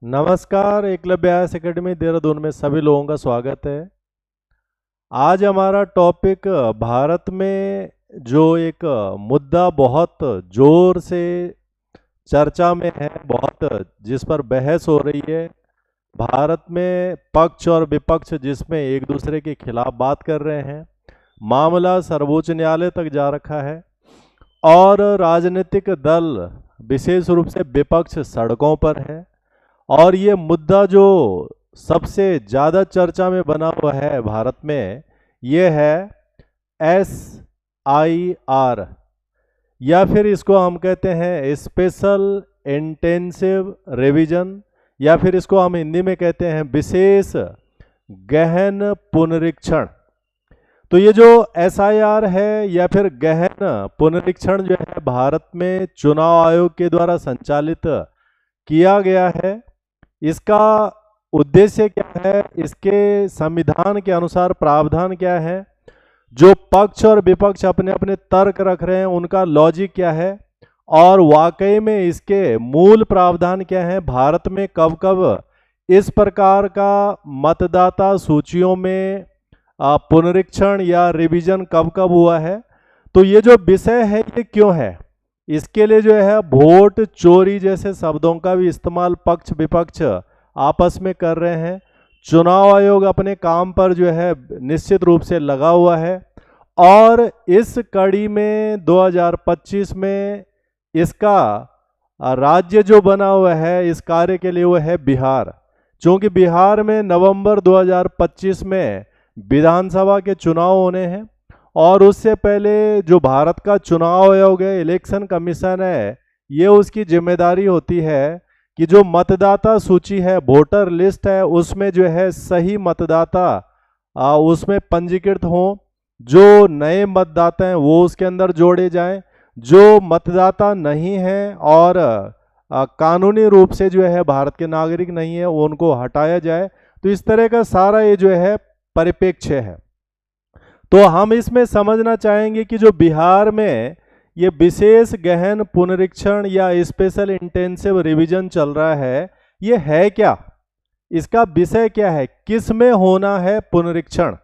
नमस्कार। Eklavya IAS academy Dehradun में सभी लोगों का स्वागत है। आज हमारा टॉपिक भारत में जो एक मुद्दा बहुत जोर से चर्चा में है, बहुत जिस पर बहस हो रही है, भारत में पक्ष और विपक्ष जिसमें एक दूसरे के खिलाफ बात कर रहे हैं, मामला सर्वोच्च न्यायालय तक जा रखा है और राजनीतिक दल विशेष रूप से विपक्ष सड़कों पर है। और ये मुद्दा जो सबसे ज़्यादा चर्चा में बना हुआ है भारत में, ये है SIR, या फिर इसको हम कहते हैं स्पेशल इंटेंसिव रिवीजन, या फिर इसको हम हिंदी में कहते हैं विशेष गहन पुनरीक्षण। तो ये जो SIR है या फिर गहन पुनरीक्षण जो है भारत में चुनाव आयोग के द्वारा संचालित किया गया है, इसका उद्देश्य क्या है, इसके संविधान के अनुसार प्रावधान क्या है, जो पक्ष और विपक्ष अपने अपने तर्क रख रहे हैं उनका लॉजिक क्या है, और वाकई में इसके मूल प्रावधान क्या है, भारत में कब कब इस प्रकार का मतदाता सूचियों में पुनरीक्षण या रिवीजन कब कब हुआ है। तो ये जो विषय है ये क्यों है, इसके लिए जो है वोट चोरी जैसे शब्दों का भी इस्तेमाल पक्ष विपक्ष आपस में कर रहे हैं। चुनाव आयोग अपने काम पर जो है निश्चित रूप से लगा हुआ है और इस कड़ी में 2025 में इसका राज्य जो बना हुआ है इस कार्य के लिए वो है बिहार। क्योंकि बिहार में नवंबर 2025 में विधानसभा के चुनाव होने हैं और उससे पहले जो भारत का चुनाव आयोग है, इलेक्शन कमीशन है, ये उसकी जिम्मेदारी होती है कि जो मतदाता सूची है, वोटर लिस्ट है, उसमें जो है सही मतदाता उसमें पंजीकृत हों, जो नए मतदाता हैं वो उसके अंदर जोड़े जाएं, जो मतदाता नहीं हैं और कानूनी रूप से जो है भारत के नागरिक नहीं है उनको हटाया जाए। तो इस तरह का सारा ये जो है परिप्रेक्ष्य है। तो हम इसमें समझना चाहेंगे कि जो बिहार में ये विशेष गहन पुनरीक्षण या स्पेशल इंटेंसिव रिवीजन चल रहा है, ये है क्या, इसका विषय क्या है, किस में होना है पुनरीक्षण,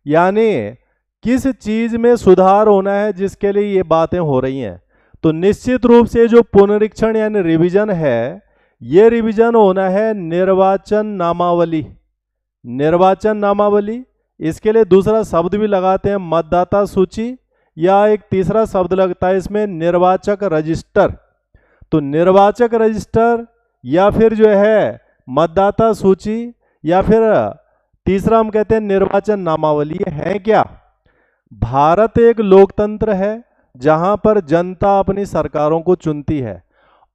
यानी किस चीज में सुधार होना है जिसके लिए ये बातें हो रही हैं। तो निश्चित रूप से जो पुनरीक्षण यानी रिवीजन है, ये रिवीजन होना है निर्वाचन नामावली। निर्वाचन नामावली, इसके लिए दूसरा शब्द भी लगाते हैं मतदाता सूची, या एक तीसरा शब्द लगता है इसमें निर्वाचक रजिस्टर। तो निर्वाचक रजिस्टर या फिर जो है मतदाता सूची या फिर तीसरा हम कहते हैं निर्वाचन नामावली। ये है क्या, भारत एक लोकतंत्र है जहां पर जनता अपनी सरकारों को चुनती है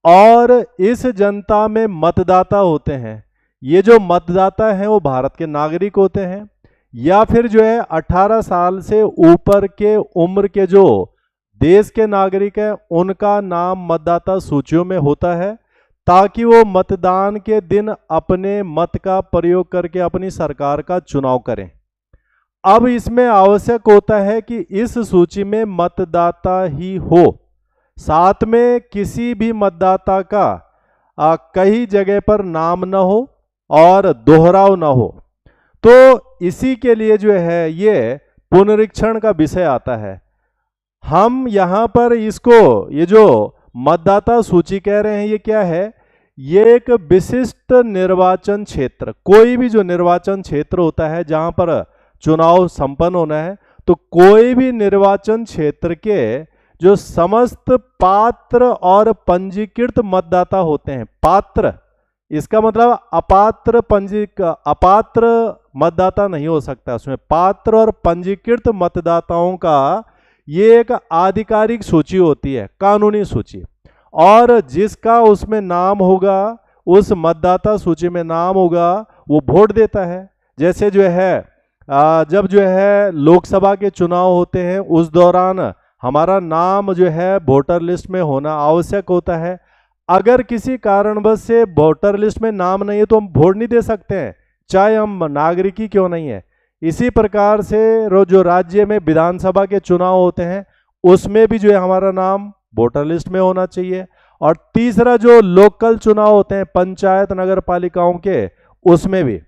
और इस जनता में मतदाता होते हैं। ये जो मतदाता हैं वो भारत के नागरिक होते हैं या फिर जो है 18 साल से ऊपर के उम्र के जो देश के नागरिक हैं उनका नाम मतदाता सूचियों में होता है, ताकि वो मतदान के दिन अपने मत का प्रयोग करके अपनी सरकार का चुनाव करें। अब इसमें आवश्यक होता है कि इस सूची में मतदाता ही हो, साथ में किसी भी मतदाता का कई जगह पर नाम न हो और दोहराव न हो। तो इसी के लिए जो है ये पुनरीक्षण का विषय आता है। हम यहाँ पर इसको ये जो मतदाता सूची कह रहे हैं ये क्या है, ये एक विशिष्ट निर्वाचन क्षेत्र, कोई भी जो निर्वाचन क्षेत्र होता है जहाँ पर चुनाव संपन्न होना है, तो कोई भी निर्वाचन क्षेत्र के जो समस्त पात्र और पंजीकृत मतदाता होते हैं, पात्र इसका मतलब अपात्र मतदाता नहीं हो सकता, उसमें पात्र और पंजीकृत मतदाताओं का ये एक आधिकारिक सूची होती है, कानूनी सूची, और जिसका उसमें नाम होगा, उस मतदाता सूची में नाम होगा, वो वोट देता है। जैसे जो है जब जो है लोकसभा के चुनाव होते हैं उस दौरान हमारा नाम जो है वोटर लिस्ट में होना आवश्यक होता है। अगर किसी कारणवश से वोटर लिस्ट में नाम नहीं है तो हम वोट नहीं दे सकते हैं, चाहे हम नागरिक ही क्यों नहीं है। इसी प्रकार से जो राज्य में विधानसभा के चुनाव होते हैं उसमें भी जो है हमारा नाम वोटर लिस्ट में होना चाहिए। और तीसरा जो लोकल चुनाव होते हैं पंचायत नगर पालिकाओं के, उसमें भी।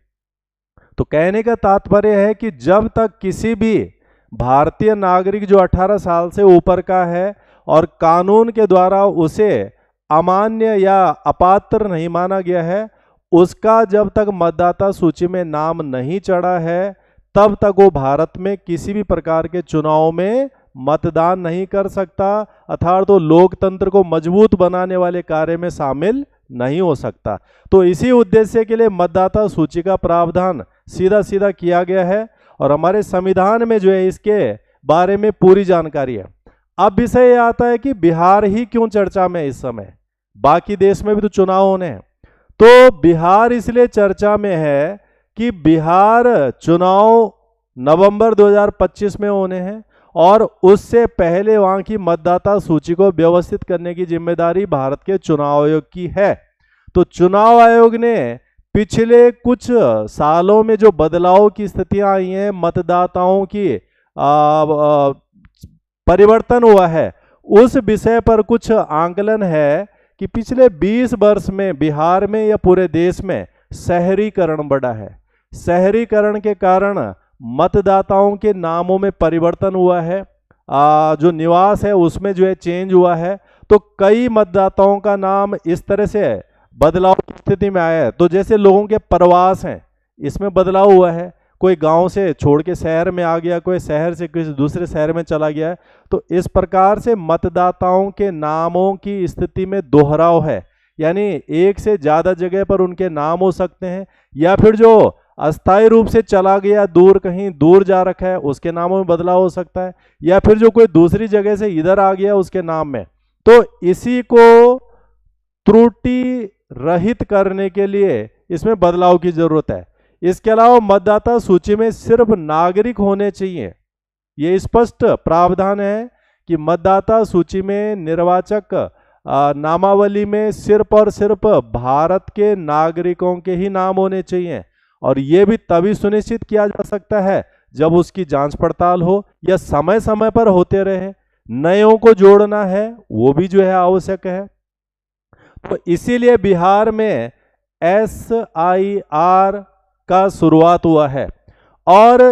तो कहने का तात्पर्य है कि जब तक किसी भी भारतीय नागरिक जो 18 साल से ऊपर का है और कानून के द्वारा उसे अमान्य या अपात्र नहीं माना गया है, उसका जब तक मतदाता सूची में नाम नहीं चढ़ा है, तब तक वो भारत में किसी भी प्रकार के चुनाव में मतदान नहीं कर सकता, अर्थात तो लोकतंत्र को मजबूत बनाने वाले कार्य में शामिल नहीं हो सकता। तो इसी उद्देश्य के लिए मतदाता सूची का प्रावधान सीधा सीधा किया गया है और हमारे संविधान में जो है इसके बारे में पूरी जानकारी है। अब विषय ये आता है कि बिहार ही क्यों चर्चा में है इस समय, बाकी देश में भी तो चुनाव होने हैं। तो बिहार इसलिए चर्चा में है कि बिहार चुनाव नवंबर 2025 में होने हैं और उससे पहले वहां की मतदाता सूची को व्यवस्थित करने की जिम्मेदारी भारत के चुनाव आयोग की है। तो चुनाव आयोग ने पिछले कुछ सालों में जो बदलाव की स्थितियां आई हैं, मतदाताओं की परिवर्तन हुआ है, उस विषय पर कुछ आंकलन है कि पिछले 20 वर्ष में बिहार में या पूरे देश में शहरीकरण बढ़ा है। शहरीकरण के कारण मतदाताओं के नामों में परिवर्तन हुआ है, जो निवास है उसमें जो है चेंज हुआ है। तो कई मतदाताओं का नाम इस तरह से बदलाव की स्थिति में आया है। तो जैसे लोगों के प्रवास हैं, इसमें बदलाव हुआ है, कोई गांव से छोड़ के शहर में आ गया, कोई शहर से किसी दूसरे शहर में चला गया है। तो इस प्रकार से मतदाताओं के नामों की स्थिति में दोहराव है, यानी एक से ज़्यादा जगह पर उनके नाम हो सकते हैं, या फिर जो अस्थायी रूप से चला गया, दूर कहीं दूर जा रखा है, उसके नामों में बदलाव हो सकता है, या फिर जो कोई दूसरी जगह से इधर आ गया उसके नाम में। तो इसी को त्रुटि रहित करने के लिए इसमें बदलाव की जरूरत है। इसके अलावा मतदाता सूची में सिर्फ नागरिक होने चाहिए। ये स्पष्ट प्रावधान है कि मतदाता सूची में निर्वाचक नामावली में सिर्फ और सिर्फ भारत के नागरिकों के ही नाम होने चाहिए, और ये भी तभी सुनिश्चित किया जा सकता है जब उसकी जांच पड़ताल हो या समय समय पर होते रहे। नयों को जोड़ना है वो भी जो है आवश्यक है। तो इसीलिए बिहार में SIR का शुरुआत हुआ है, और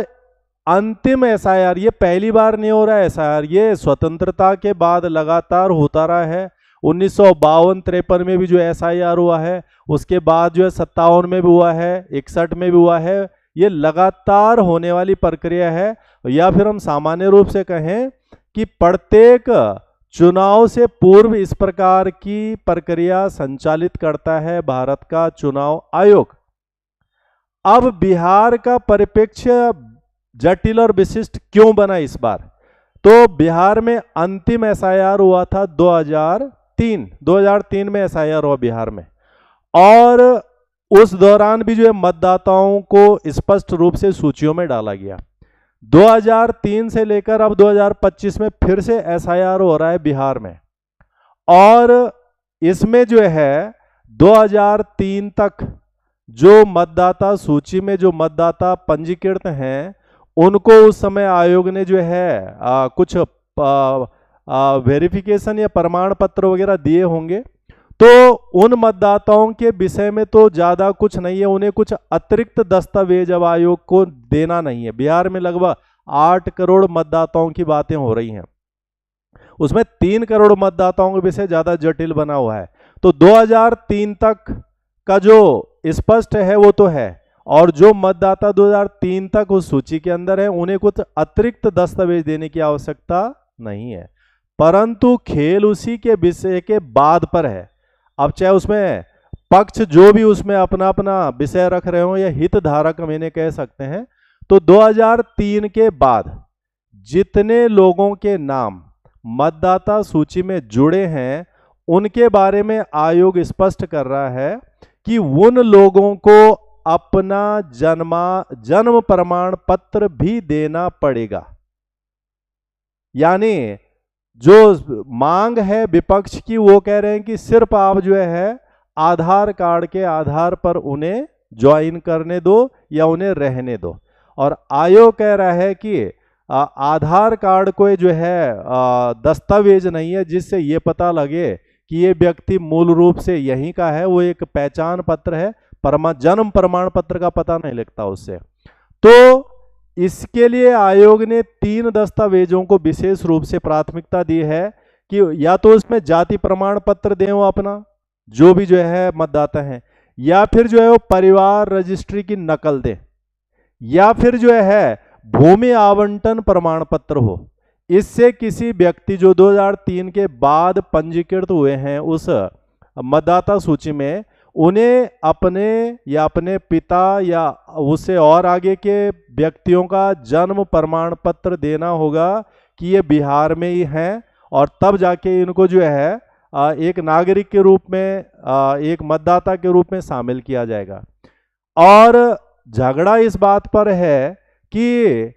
अंतिम SIR, ये पहली बार नहीं हो रहा है SIR, ये स्वतंत्रता के बाद लगातार होता रहा है। 1952-53 में भी जो SIR हुआ है, उसके बाद जो है 57 में भी हुआ है, 61 में भी हुआ है। ये लगातार होने वाली प्रक्रिया है, या फिर हम सामान्य रूप से कहें कि प्रत्येक चुनाव से पूर्व इस प्रकार की प्रक्रिया संचालित करता है भारत का चुनाव आयोग। अब बिहार का परिप्रेक्ष्य जटिल और विशिष्ट क्यों बना इस बार? तो बिहार में अंतिम SIR हुआ था 2003 में SIR हुआ बिहार में, और उस दौरान भी जो है मतदाताओं को स्पष्ट रूप से सूचियों में डाला गया। 2003 से लेकर अब 2025 में फिर से SIR हो रहा है बिहार में, और इसमें जो है 2003 तक जो मतदाता सूची में जो मतदाता पंजीकृत हैं, उनको उस समय आयोग ने जो है कुछ वेरिफिकेशन या प्रमाण पत्र वगैरह दिए होंगे। तो उन मतदाताओं के विषय में तो ज़्यादा कुछ नहीं है, उन्हें कुछ अतिरिक्त दस्तावेज अब आयोग को देना नहीं है। बिहार में लगभग 8 करोड़ मतदाताओं की बातें हो रही हैं, उसमें 3 करोड़ मतदाताओं के विषय ज़्यादा जटिल बना हुआ है। तो 2003 तक का जो स्पष्ट है वो तो है, और जो मतदाता 2003 तक उस सूची के अंदर है उन्हें कुछ अतिरिक्त दस्तावेज देने की आवश्यकता नहीं है। परंतु खेल उसी के विषय के बाद पर है। अब चाहे उसमें पक्ष जो भी उसमें अपना अपना विषय रख रहे हो या हितधारक हम इन्हें कह सकते हैं, तो 2003 के बाद जितने लोगों के नाम मतदाता सूची में जुड़े हैं उनके बारे में आयोग स्पष्ट कर रहा है कि उन लोगों को अपना जन्म प्रमाण पत्र भी देना पड़ेगा। यानी जो मांग है विपक्ष की, वो कह रहे हैं कि सिर्फ आप जो है आधार कार्ड के आधार पर उन्हें ज्वाइन करने दो या उन्हें रहने दो, और आयोग कह रहा है कि आधार कार्ड कोई जो है दस्तावेज नहीं है जिससे ये पता लगे कि ये व्यक्ति मूल रूप से यहीं का है, वो एक पहचान पत्र है, जन्म प्रमाण पत्र का पता नहीं लगता उससे। तो इसके लिए आयोग ने 3 दस्तावेजों को विशेष रूप से प्राथमिकता दी है कि या तो उसमें जाति प्रमाण पत्र दें वो अपना, जो भी जो है मतदाता हैं, या फिर जो है वो परिवार रजिस्ट्री की नकल दें, या फिर जो है भूमि आवंटन प्रमाण पत्र हो। इससे किसी व्यक्ति जो 2003 के बाद पंजीकृत हुए हैं उस मतदाता सूची में, उन्हें अपने या अपने पिता या उससे और आगे के व्यक्तियों का जन्म प्रमाण पत्र देना होगा कि ये बिहार में ही हैं, और तब जाके इनको जो है एक नागरिक के रूप में, एक मतदाता के रूप में शामिल किया जाएगा। और झगड़ा इस बात पर है कि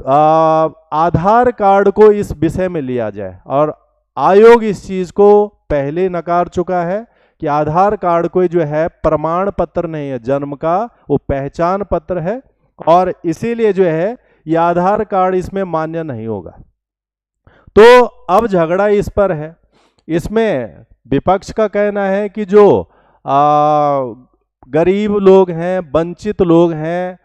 आधार कार्ड को इस विषय में लिया जाए, और आयोग इस चीज को पहले नकार चुका है कि आधार कार्ड कोई जो है प्रमाण पत्र नहीं है जन्म का, वो पहचान पत्र है, और इसीलिए जो है ये आधार कार्ड इसमें मान्य नहीं होगा। तो अब झगड़ा इस पर है। इसमें विपक्ष का कहना है कि जो गरीब लोग हैं, वंचित लोग हैं,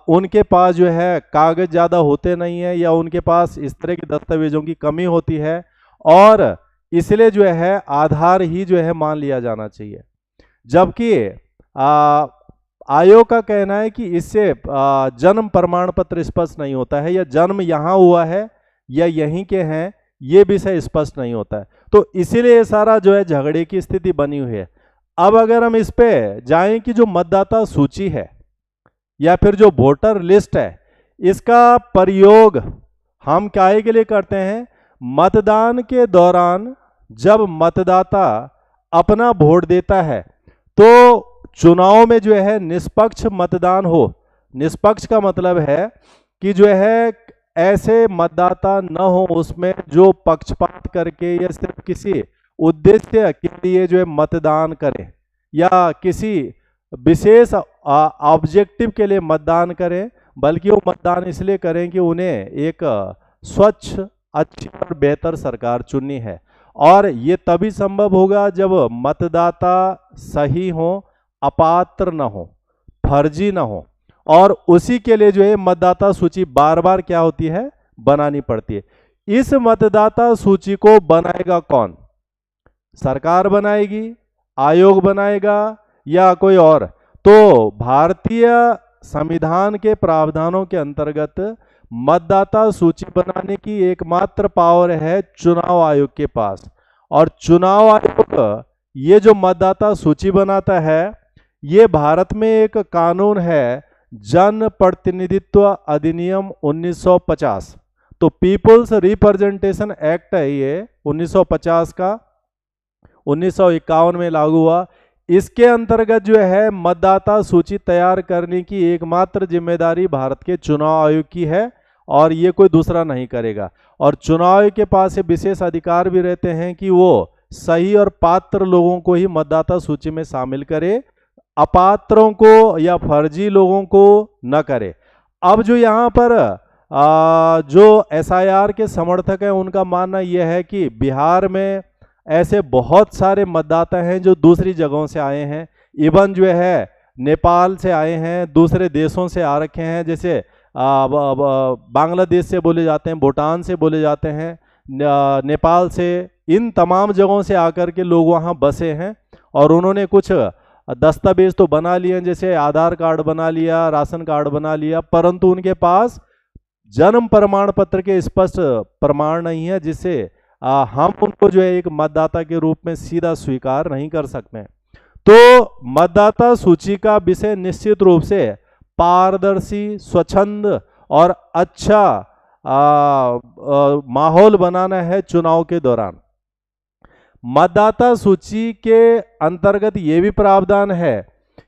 उनके पास जो है कागज ज़्यादा होते नहीं है, या उनके पास इस तरह के दस्तावेजों की कमी होती है, और इसलिए जो है आधार ही जो है मान लिया जाना चाहिए। जबकि आयोग का कहना है कि इससे जन्म प्रमाण पत्र स्पष्ट नहीं होता है, या जन्म यहाँ हुआ है या यहीं के हैं, ये विषय स्पष्ट नहीं होता है। तो इसीलिए सारा जो है झगड़े की स्थिति बनी हुई है। अब अगर हम इस पे जाएं कि जो मतदाता सूची है या फिर जो वोटर लिस्ट है, इसका प्रयोग हम काहे के लिए करते हैं? मतदान के दौरान जब मतदाता अपना वोट देता है तो चुनाव में जो है निष्पक्ष मतदान हो। निष्पक्ष का मतलब है कि जो है ऐसे मतदाता न हो उसमें जो पक्षपात करके या सिर्फ किसी उद्देश्य के लिए जो है मतदान करें, या किसी विशेष ऑब्जेक्टिव के लिए मतदान करें, बल्कि वो मतदान इसलिए करें कि उन्हें एक स्वच्छ, अच्छी और बेहतर सरकार चुननी है। और ये तभी संभव होगा जब मतदाता सही हो, अपात्र न हो, फर्जी न हो, और उसी के लिए जो है मतदाता सूची बार बार क्या होती है? बनानी पड़ती है। इस मतदाता सूची को बनाएगा कौन? सरकार बनाएगी, आयोग बनाएगा, या कोई और? तो भारतीय संविधान के प्रावधानों के अंतर्गत मतदाता सूची बनाने की एकमात्र पावर है चुनाव आयोग के पास। और चुनाव आयोग ये जो मतदाता सूची बनाता है, ये भारत में एक कानून है, जन प्रतिनिधित्व अधिनियम 1950। तो पीपुल्स रिप्रेजेंटेशन एक्ट है ये 1950 का, 1951 में लागू हुआ। इसके अंतर्गत जो है मतदाता सूची तैयार करने की एकमात्र जिम्मेदारी भारत के चुनाव आयोग की है, और ये कोई दूसरा नहीं करेगा। और चुनाव आयोग के पास ये विशेष अधिकार भी रहते हैं कि वो सही और पात्र लोगों को ही मतदाता सूची में शामिल करे, अपात्रों को या फर्जी लोगों को न करे। अब जो यहाँ पर जो एसआईआर के समर्थक हैं, उनका मानना यह है कि बिहार में ऐसे बहुत सारे मतदाता हैं जो दूसरी जगहों से आए हैं, इवन जो है नेपाल से आए हैं, दूसरे देशों से आ रखे हैं, जैसे बांग्लादेश से बोले जाते हैं, भूटान से बोले जाते हैं, नेपाल से, इन तमाम जगहों से आकर के लोग वहाँ बसे हैं, और उन्होंने कुछ दस्तावेज तो बना लिए, जैसे आधार कार्ड बना लिया, राशन कार्ड बना लिया, परंतु उनके पास जन्म प्रमाण पत्र के स्पष्ट प्रमाण नहीं है, जिससे हम उनको जो है एक मतदाता के रूप में सीधा स्वीकार नहीं कर सकते। तो मतदाता सूची का विषय निश्चित रूप से पारदर्शी, स्वच्छंद और अच्छा माहौल बनाना है चुनाव के दौरान। मतदाता सूची के अंतर्गत ये भी प्रावधान है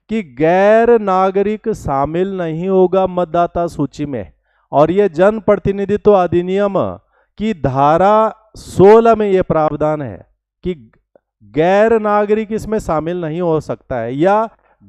कि गैर नागरिक शामिल नहीं होगा मतदाता सूची में, और ये जन प्रतिनिधित्व अधिनियम की धारा 16 में ये प्रावधान है कि गैर नागरिक इसमें शामिल नहीं हो सकता है, या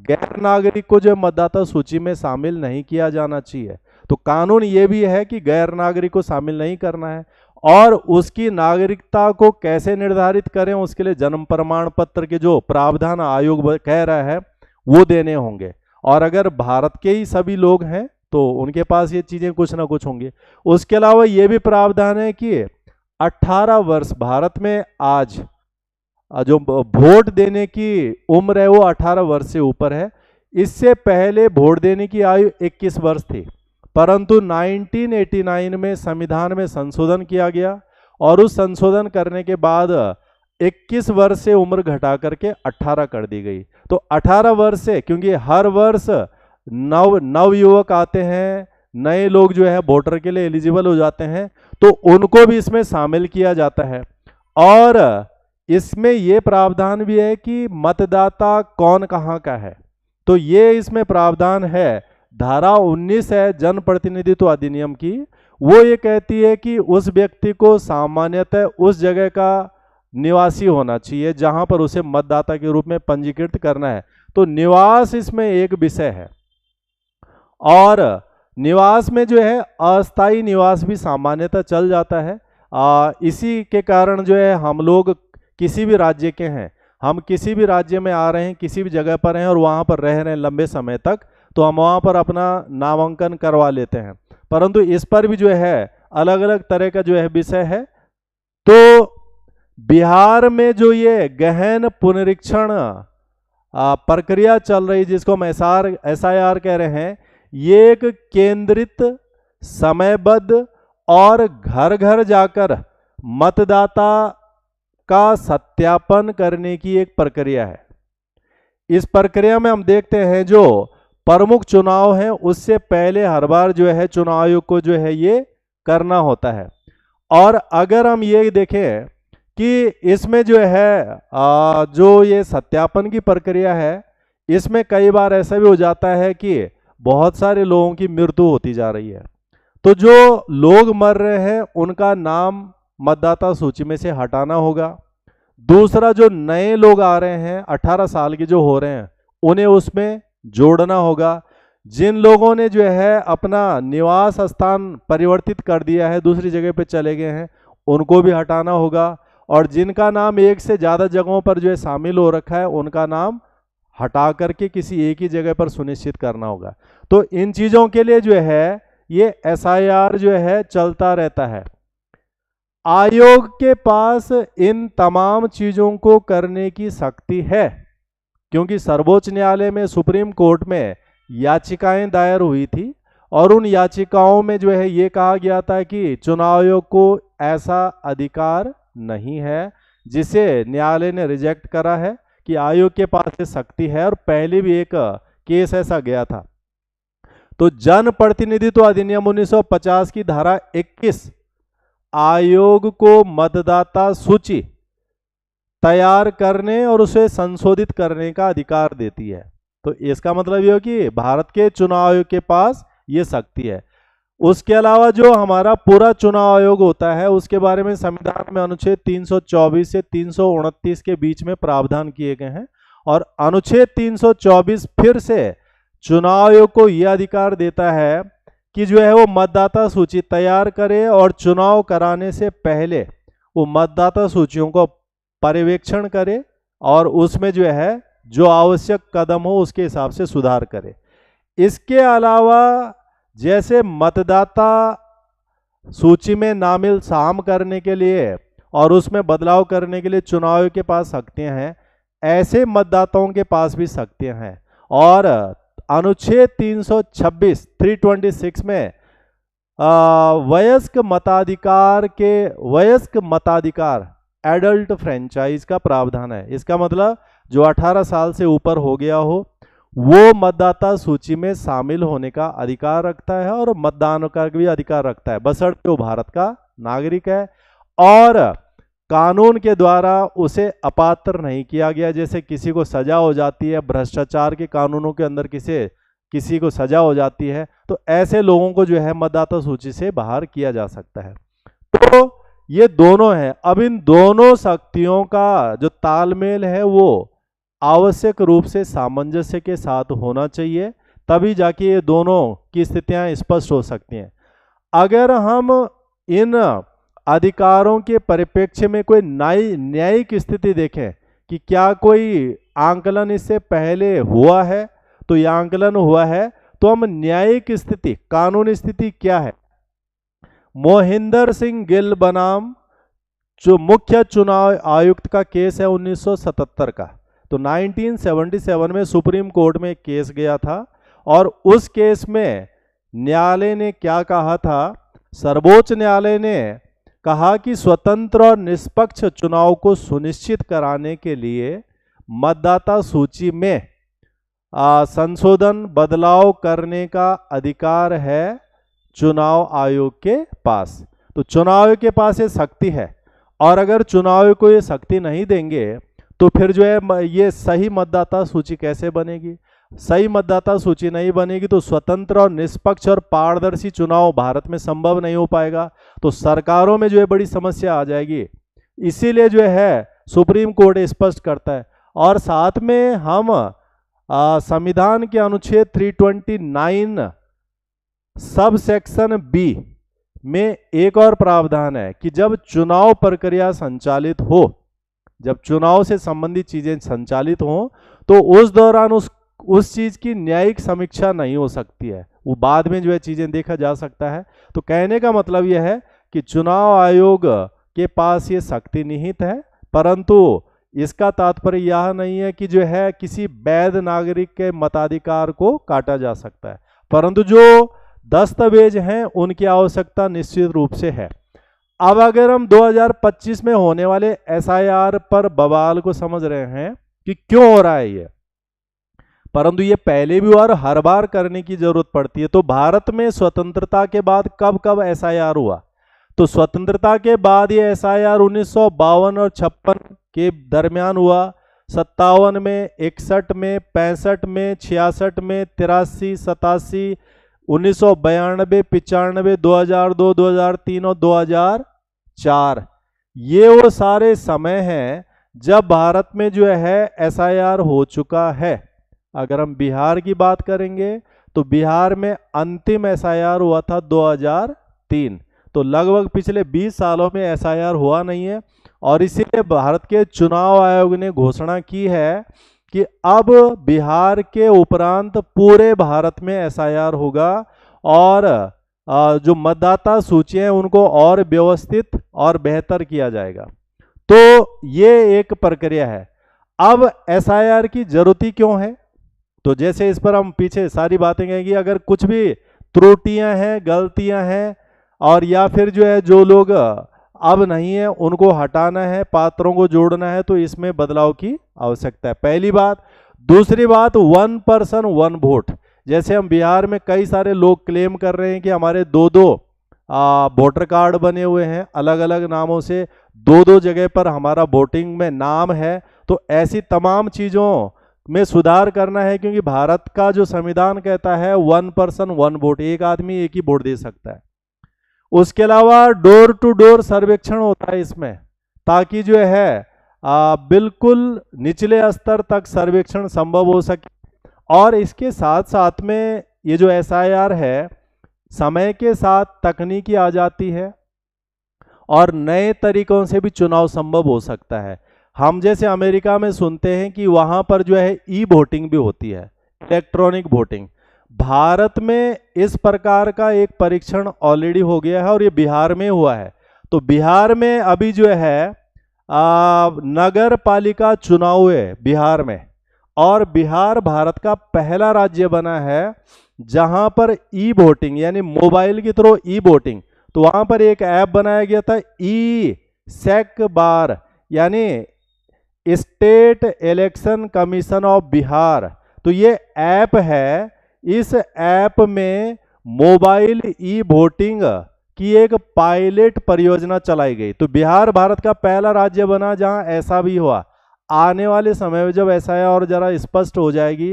गैर नागरिक को जो मतदाता सूची में शामिल नहीं किया जाना चाहिए। तो कानून ये भी है कि गैर नागरिक को शामिल नहीं करना है। और उसकी नागरिकता को कैसे निर्धारित करें, उसके लिए जन्म प्रमाण पत्र के जो प्रावधान आयोग कह रहा है वो देने होंगे। और अगर भारत के ही सभी लोग हैं तो उनके पास ये चीज़ें कुछ ना कुछ होंगी। उसके अलावा ये भी प्रावधान है कि 18 वर्ष, भारत में आज जो वोट देने की उम्र है वो 18 वर्ष से ऊपर है। इससे पहले वोट देने की आयु 21 वर्ष थी, परंतु 1989 में संविधान में संशोधन किया गया और उस संशोधन करने के बाद 21 वर्ष से उम्र घटा करके 18 कर दी गई। तो 18 वर्ष से, क्योंकि हर वर्ष नव युवक आते हैं, नए लोग जो है वोटर के लिए एलिजिबल हो जाते हैं, तो उनको भी इसमें शामिल किया जाता है। और इसमें ये प्रावधान भी है कि मतदाता कौन कहाँ का है, तो ये इसमें प्रावधान है। धारा 19 है जनप्रतिनिधित्व अधिनियम की, वो ये कहती है कि उस व्यक्ति को सामान्यतः उस जगह का निवासी होना चाहिए जहां पर उसे मतदाता के रूप में पंजीकृत करना है। तो निवास इसमें एक विषय है। और निवास में जो है अस्थायी निवास भी सामान्यतः चल जाता है। इसी के कारण जो है हम लोग किसी भी राज्य के हैं, हम किसी भी राज्य में आ रहे हैं, किसी भी जगह पर हैं और वहाँ पर रह रहे हैं लंबे समय तक, तो हम वहाँ पर अपना नामांकन करवा लेते हैं। परंतु इस पर भी जो है अलग अलग तरह का जो है विषय है। तो बिहार में जो ये गहन पुनरीक्षण प्रक्रिया चल रही, जिसको हम SIR कह रहे हैं, ये एक केंद्रित, समयबद्ध और घर घर जाकर मतदाता का सत्यापन करने की एक प्रक्रिया है। इस प्रक्रिया में हम देखते हैं जो प्रमुख चुनाव हैं उससे पहले हर बार जो है चुनाव आयोग को जो है ये करना होता है। और अगर हम ये देखें कि इसमें जो है जो ये सत्यापन की प्रक्रिया है, इसमें कई बार ऐसा भी हो जाता है कि बहुत सारे लोगों की मृत्यु होती जा रही है, तो जो लोग मर रहे हैं उनका नाम मतदाता सूची में से हटाना होगा। दूसरा, जो नए लोग आ रहे हैं 18 साल के जो हो रहे हैं उन्हें उसमें जोड़ना होगा। जिन लोगों ने जो है अपना निवास स्थान परिवर्तित कर दिया है, दूसरी जगह पे चले गए हैं, उनको भी हटाना होगा। और जिनका नाम एक से ज़्यादा जगहों पर जो है शामिल हो रखा है, उनका नाम हटा करके किसी एक ही जगह पर सुनिश्चित करना होगा। तो इन चीज़ों के लिए जो है ये SIR जो है चलता रहता है। आयोग के पास इन तमाम चीज़ों को करने की शक्ति है, क्योंकि सर्वोच्च न्यायालय में, सुप्रीम कोर्ट में याचिकाएं दायर हुई थी और उन याचिकाओं में जो है ये कहा गया था कि चुनाव आयोग को ऐसा अधिकार नहीं है, जिसे न्यायालय ने रिजेक्ट करा है कि आयोग के पास ये शक्ति है। और पहले भी एक केस ऐसा गया था। तो जन प्रतिनिधित्व अधिनियम 1950 की धारा 21 आयोग को मतदाता सूची तैयार करने और उसे संशोधित करने का अधिकार देती है। तो इसका मतलब ये हो कि भारत के चुनाव आयोग के पास ये शक्ति है। उसके अलावा जो हमारा पूरा चुनाव आयोग होता है उसके बारे में संविधान में अनुच्छेद 324 से 329 के बीच में प्रावधान किए गए हैं। और अनुच्छेद 324 फिर से चुनाव आयोग को यह अधिकार देता है कि जो है वो मतदाता सूची तैयार करे और चुनाव कराने से पहले वो मतदाता सूचियों को पर्यवेक्षण करे और उसमें जो है जो आवश्यक कदम हो उसके हिसाब से सुधार करे। इसके अलावा जैसे मतदाता सूची में नामिल शाम करने के लिए और उसमें बदलाव करने के लिए चुनाव आयोग के पास शक्तियां हैं, ऐसे मतदाताओं के पास भी शक्तियां हैं। और अनुच्छेद 326 में वयस्क मताधिकार एडल्ट फ्रेंचाइज का प्रावधान है। इसका मतलब जो 18 साल से ऊपर हो गया हो वो मतदाता सूची में शामिल होने का अधिकार रखता है और मतदान का भी अधिकार रखता है, बशर्ते वो भारत का नागरिक है और कानून के द्वारा उसे अपात्र नहीं किया गया। जैसे किसी को सजा हो जाती है, भ्रष्टाचार के कानूनों के अंदर किसी को सजा हो जाती है, तो ऐसे लोगों को जो है मतदाता सूची से बाहर किया जा सकता है। तो ये दोनों हैं। अब इन दोनों शक्तियों का जो तालमेल है वो आवश्यक रूप से सामंजस्य के साथ होना चाहिए, तभी जाके ये दोनों की स्थितियां स्पष्ट हो सकती हैं। अगर हम इन अधिकारों के परिप्रेक्ष्य में कोई न्यायिक स्थिति देखें कि क्या कोई आंकलन इससे पहले हुआ है, तो यह आंकलन हुआ है, तो हम न्यायिक स्थिति, कानूनी स्थिति क्या है। मोहिंदर सिंह गिल बनाम जो मुख्य चुनाव आयुक्त का केस है 1977 का, तो 1977 में सुप्रीम कोर्ट में केस गया था और उस केस में न्यायालय ने क्या कहा था, सर्वोच्च न्यायालय ने कहा कि स्वतंत्र और निष्पक्ष चुनाव को सुनिश्चित कराने के लिए मतदाता सूची में संशोधन बदलाव करने का अधिकार है चुनाव आयोग के पास। तो चुनाव आयोग के पास ये शक्ति है, और अगर चुनाव आयोग को ये शक्ति नहीं देंगे तो फिर जो है ये सही मतदाता सूची कैसे बनेगी। सही मतदाता सूची नहीं बनेगी तो स्वतंत्र और निष्पक्ष और पारदर्शी चुनाव भारत में संभव नहीं हो पाएगा, तो सरकारों में जो है बड़ी समस्या आ जाएगी। इसीलिए जो है सुप्रीम कोर्ट स्पष्ट करता है। और साथ में हम संविधान के अनुच्छेद 329 सब सेक्शन बी में एक और प्रावधान है कि जब चुनाव प्रक्रिया संचालित हो, जब चुनाव से संबंधित चीजें संचालित हो, तो उस दौरान उस चीज की न्यायिक समीक्षा नहीं हो सकती है, वो बाद में जो है चीजें देखा जा सकता है। तो कहने का मतलब यह है कि चुनाव आयोग के पास ये शक्ति निहित है, परंतु इसका तात्पर्य यह नहीं है कि जो है किसी वैध नागरिक के मताधिकार को काटा जा सकता है, परंतु जो दस्तावेज हैं उनकी आवश्यकता निश्चित रूप से है। अब अगर हम 2025 में होने वाले एसआईआर पर बवाल को समझ रहे हैं कि क्यों हो रहा है ये, परंतु ये पहले भी और हर बार करने की जरूरत पड़ती है। तो भारत में स्वतंत्रता के बाद कब कब एसआईआर हुआ, तो स्वतंत्रता के बाद ये एसआईआर 1952 और 56 के दरमियान हुआ, 57 में, 61 में, 65 में, 66 में, 83, 87, 1992, 95, 2002, 2003 और 2004। ये वो सारे समय हैं जब भारत में जो है एसआईआर हो चुका है। अगर हम बिहार की बात करेंगे तो बिहार में अंतिम एसआईआर हुआ था 2003, तो लगभग पिछले 20 सालों में एसआईआर हुआ नहीं है। और इसीलिए भारत के चुनाव आयोग ने घोषणा की है कि अब बिहार के उपरांत पूरे भारत में एसआईआर होगा और जो मतदाता सूची हैं उनको और व्यवस्थित और बेहतर किया जाएगा। तो ये एक प्रक्रिया है। अब एसआईआर की जरूरत ही क्यों है, तो जैसे इस पर हम पीछे सारी बातें कहेंगे, अगर कुछ भी त्रुटियां हैं, गलतियां हैं, और या फिर जो है जो लोग अब नहीं है उनको हटाना है, पात्रों को जोड़ना है, तो इसमें बदलाव की आवश्यकता है, पहली बात। दूसरी बात, 1 पर्सन 1 वोट। जैसे हम बिहार में कई सारे लोग क्लेम कर रहे हैं कि हमारे 2-2 वोटर कार्ड बने हुए हैं अलग अलग नामों से, 2-2 जगह पर हमारा वोटिंग में नाम है, तो ऐसी तमाम चीज़ों में सुधार करना है, क्योंकि भारत का जो संविधान कहता है 1 पर्सन 1 वोट, एक आदमी एक ही वोट दे सकता है। उसके अलावा डोर टू डोर सर्वेक्षण होता है इसमें, ताकि जो है बिल्कुल निचले स्तर तक सर्वेक्षण संभव हो सके। और इसके साथ साथ में ये जो एसआईआर है, समय के साथ तकनीकी आ जाती है और नए तरीकों से भी चुनाव संभव हो सकता है। हम जैसे अमेरिका में सुनते हैं कि वहाँ पर जो है ई वोटिंग भी होती है, इलेक्ट्रॉनिक वोटिंग। भारत में इस प्रकार का एक परीक्षण ऑलरेडी हो गया है और ये बिहार में हुआ है। तो बिहार में अभी जो है नगर पालिका चुनाव है बिहार में, और बिहार भारत का पहला राज्य बना है जहां पर ई वोटिंग यानी मोबाइल के थ्रू ई वोटिंग, तो वहां पर एक ऐप बनाया गया था ई सेक बार, यानी state election commission of Bihar. तो ये ऐप है, इस ऐप में मोबाइल ई वोटिंग की एक पायलट परियोजना चलाई गई। तो बिहार भारत का पहला राज्य बना जहां ऐसा भी हुआ। आने वाले समय में जब ऐसा है और जरा स्पष्ट हो जाएगी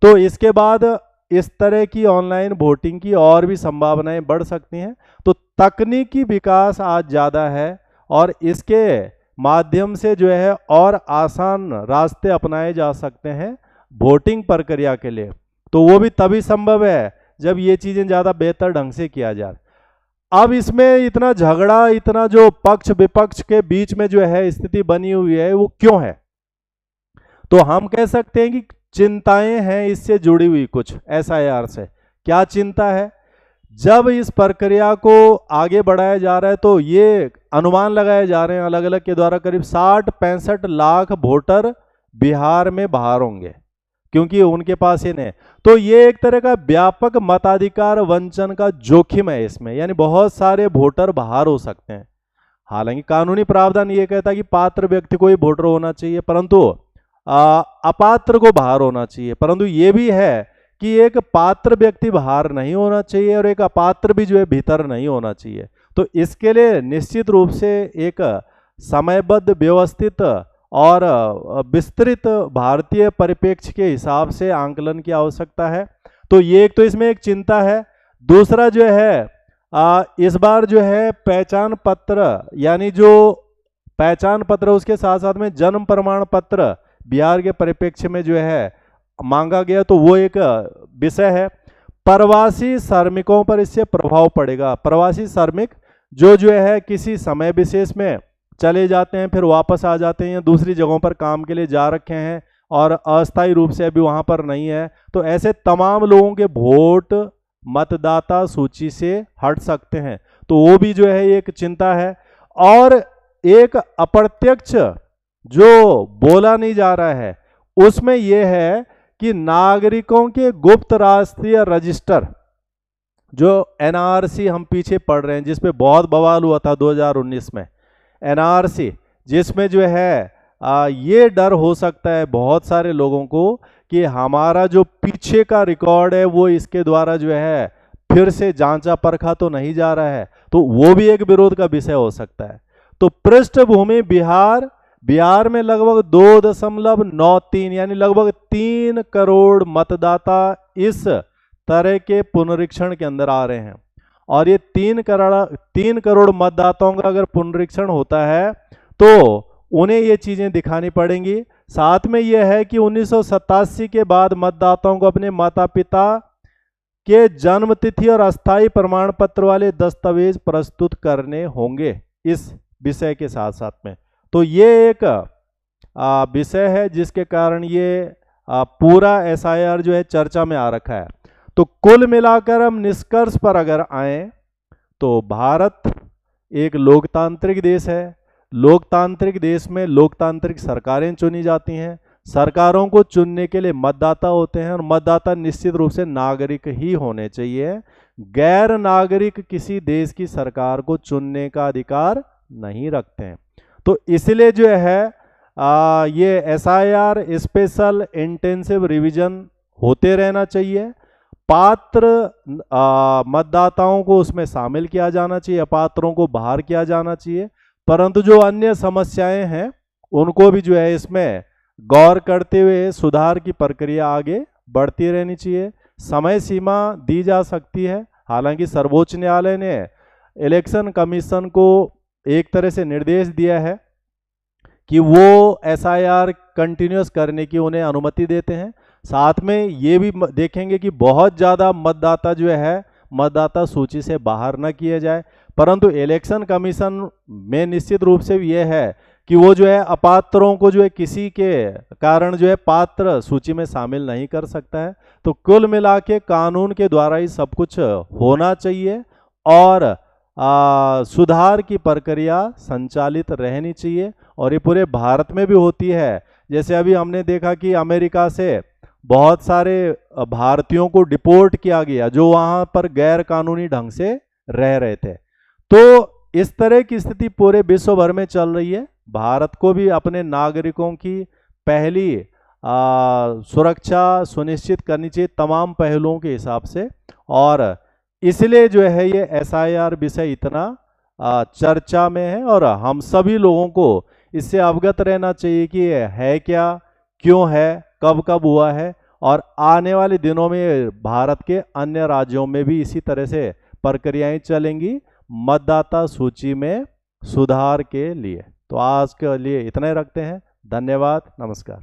तो इसके बाद इस तरह की ऑनलाइन वोटिंग की और भी संभावनाएं बढ़ सकती हैं। तो तकनीकी विकास आज ज़्यादा है और इसके माध्यम से जो है और आसान रास्ते अपनाए जा सकते हैं वोटिंग प्रक्रिया के लिए। तो वो भी तभी संभव है जब ये चीज़ें ज़्यादा बेहतर ढंग से किया जाए। अब इसमें इतना झगड़ा, इतना जो पक्ष विपक्ष के बीच में जो है स्थिति बनी हुई है, वो क्यों है? तो हम कह सकते हैं कि चिंताएं हैं इससे जुड़ी हुई कुछ एसआईआर से। क्या चिंता है? जब इस प्रक्रिया को आगे बढ़ाया जा रहा है तो ये अनुमान लगाए जा रहे हैं अलग अलग के द्वारा, करीब 60-65 लाख वोटर बिहार में बाहर होंगे, क्योंकि उनके पास ये नहीं। तो ये एक तरह का व्यापक मताधिकार वंचन का जोखिम है इसमें, यानी बहुत सारे वोटर बाहर हो सकते हैं। हालांकि कानूनी प्रावधान ये कहता है कि पात्र व्यक्ति को ही वोटर होना चाहिए, परंतु अपात्र को बाहर होना चाहिए। परंतु ये भी है कि एक पात्र व्यक्ति बाहर नहीं होना चाहिए और एक अपात्र भी जो है भीतर नहीं होना चाहिए। तो इसके लिए निश्चित रूप से एक समयबद्ध, व्यवस्थित और विस्तृत भारतीय परिप्रेक्ष्य के हिसाब से आंकलन की आवश्यकता है। तो ये एक तो इसमें एक चिंता है। दूसरा जो है इस बार जो है पहचान पत्र, यानी जो पहचान पत्र उसके साथ साथ में जन्म प्रमाण पत्र बिहार के परिप्रेक्ष्य में जो है मांगा गया, तो वो एक विषय है। प्रवासी श्रमिकों पर इससे प्रभाव पड़ेगा। प्रवासी श्रमिक जो है किसी समय विशेष में चले जाते हैं, फिर वापस आ जाते हैं या दूसरी जगहों पर काम के लिए जा रखे हैं और अस्थायी रूप से अभी वहां पर नहीं है, तो ऐसे तमाम लोगों के वोट मतदाता सूची से हट सकते हैं। तो वो भी जो है एक चिंता है। और एक अप्रत्यक्ष जो बोला नहीं जा रहा है उसमें यह है कि नागरिकों के गुप्त राष्ट्रीय रजिस्टर, जो एनआरसी हम पीछे पढ़ रहे हैं, जिसपे बहुत बवाल हुआ था 2019 में, एनआरसी, जिसमें जो है ये डर हो सकता है बहुत सारे लोगों को कि हमारा जो पीछे का रिकॉर्ड है वो इसके द्वारा जो है फिर से जांचा परखा तो नहीं जा रहा है, तो वो भी एक विरोध का विषय हो सकता है। तो पृष्ठभूमि बिहार में लगभग 2.93 यानी लगभग 3 करोड़ मतदाता इस तरह के पुनरीक्षण के अंदर आ रहे हैं। और ये 3 करोड़ मतदाताओं का अगर पुनरीक्षण होता है तो उन्हें ये चीजें दिखानी पड़ेंगी। साथ में यह है कि 1987 के बाद मतदाताओं को अपने माता पिता के जन्म तिथि और अस्थायी प्रमाण पत्र वाले दस्तावेज प्रस्तुत करने होंगे इस विषय के साथ साथ में। तो ये एक विषय है जिसके कारण ये पूरा एसआईआर जो है चर्चा में आ रखा है। तो कुल मिलाकर हम निष्कर्ष पर अगर आए तो भारत एक लोकतांत्रिक देश है। लोकतांत्रिक देश में लोकतांत्रिक सरकारें चुनी जाती हैं। सरकारों को चुनने के लिए मतदाता होते हैं और मतदाता निश्चित रूप से नागरिक ही होने चाहिए। गैर नागरिक किसी देश की सरकार को चुनने का अधिकार नहीं रखते हैं। तो इसलिए जो है ये एसआईआर स्पेशल इंटेंसिव रिवीजन होते रहना चाहिए। पात्र मतदाताओं को उसमें शामिल किया जाना चाहिए, अपात्रों को बाहर किया जाना चाहिए। परंतु जो अन्य समस्याएं हैं उनको भी जो है इसमें गौर करते हुए सुधार की प्रक्रिया आगे बढ़ती रहनी चाहिए। समय सीमा दी जा सकती है। हालांकि सर्वोच्च न्यायालय ने इलेक्शन कमीशन को एक तरह से निर्देश दिया है कि वो एसआईआर कंटिन्यूस करने की उन्हें अनुमति देते हैं। साथ में ये भी देखेंगे कि बहुत ज़्यादा मतदाता जो है मतदाता सूची से बाहर न किए जाए। परंतु इलेक्शन कमीशन में निश्चित रूप से ये है कि वो जो है अपात्रों को जो है किसी के कारण जो है पात्र सूची में शामिल नहीं कर सकता है। तो कुल मिला के कानून के द्वारा ही सब कुछ होना चाहिए और सुधार की प्रक्रिया संचालित रहनी चाहिए और ये पूरे भारत में भी होती है। जैसे अभी हमने देखा कि अमेरिका से बहुत सारे भारतीयों को डिपोर्ट किया गया जो वहाँ पर गैर कानूनी ढंग से रह रहे थे। तो इस तरह की स्थिति पूरे विश्व भर में चल रही है। भारत को भी अपने नागरिकों की पहली सुरक्षा सुनिश्चित करनी चाहिए तमाम पहलुओं के हिसाब से, और इसलिए जो है ये एसआईआर विषय इतना चर्चा में है और हम सभी लोगों को इससे अवगत रहना चाहिए कि ये है क्या, क्यों है, कब कब हुआ है, और आने वाले दिनों में भारत के अन्य राज्यों में भी इसी तरह से प्रक्रियाएं चलेंगी मतदाता सूची में सुधार के लिए। तो आज के लिए इतना ही रखते हैं। धन्यवाद, नमस्कार।